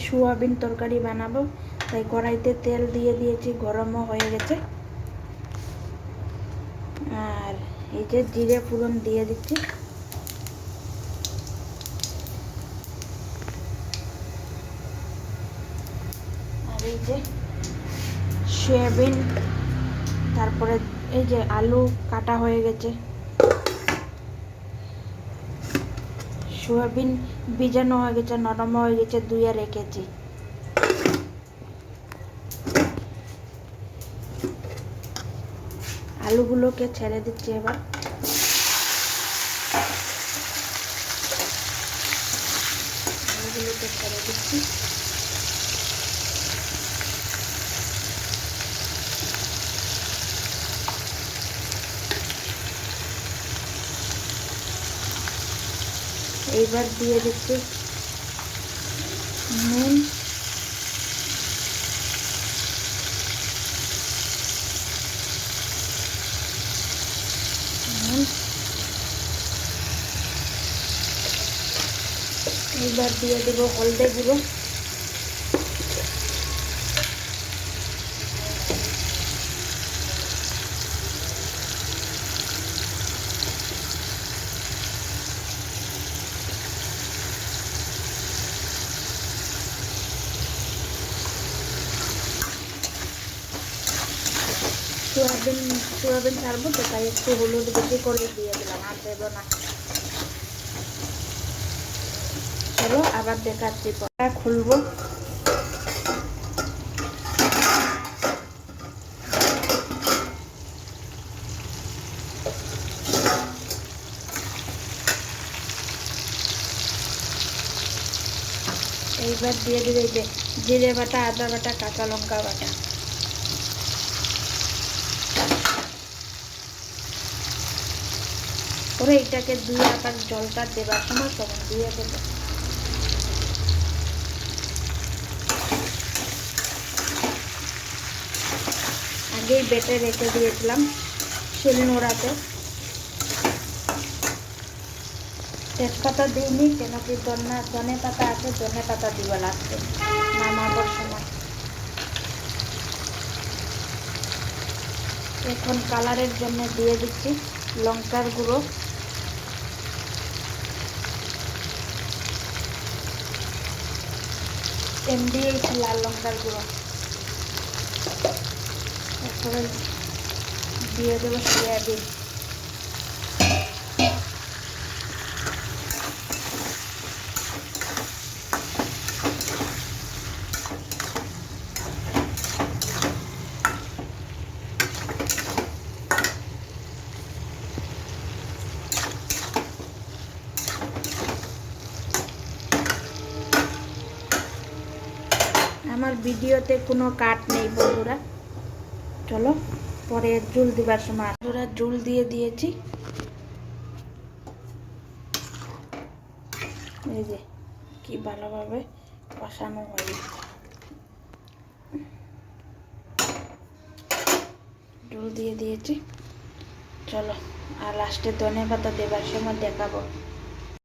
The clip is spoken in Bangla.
সোয়াবিন তরকারি বানাবো, তাই কড়াইতে তেল দিয়ে দিয়েছি, গরমও হয়ে গেছে। আর এই যে জিরে ফোড়ন দিয়ে দিচ্ছি। আর এই যে সয়াবিন, তারপরে এই যে আলু কাটা হয়ে গেছে। সয়াবিন ভিজানো হয়ে গেছে, নরম হয়ে গেছে, ধুয়ে রেখেছি। আলুগুলোকে ছেড়ে দিচ্ছি এবার। আলুগুলোকে ছেড়ে দিচ্ছি। এইবার দিয়ে দিচ্ছি নুন, এইবার দিয়ে দেবো হলদে গুঁড়ো, সোয়াবিন ছাড়বো তো, তাই একটু হলুদ বেশি করে দিয়ে দিলাম, আর দেবো না। চলো আবার দেখাচ্ছি, পরে খুলবো। এইবার দিয়ে দিবে এই যে জিরে বাটা, আদা বাটা, কাঁচা লঙ্কা বাটা। পরে এটাকে ধুয়ে আবার জলটা দেবার সময় তখন দিয়ে দেবো। আগেই বেটে রেখে দিয়েছিলাম শিলনোড়াতে। তেজপাতা দিইনি, কেন কি ধনে পাতা আছে, ধনে পাতা দিব লাগবে নামাবার সময়। এখন কালারের জন্য দিয়ে দিচ্ছি লঙ্কার গুঁড়ো, দিয়েছি লাল লঙ্কার গুঁড়ো। তারপরে দিয়ে দেবো সয়াবিন। আমার ভিডিওতে কোনো কাট নেই বন্ধুরা। চলো পরে জল দিবার সময় বন্ধুরা জল দিয়ে দিয়েছি। এই যে কি ভালোভাবে কষানো হয়, জল দিয়ে দিয়েছি। চলো আর লাস্টে ধনে পাতা দেবার সময় দেখাবো।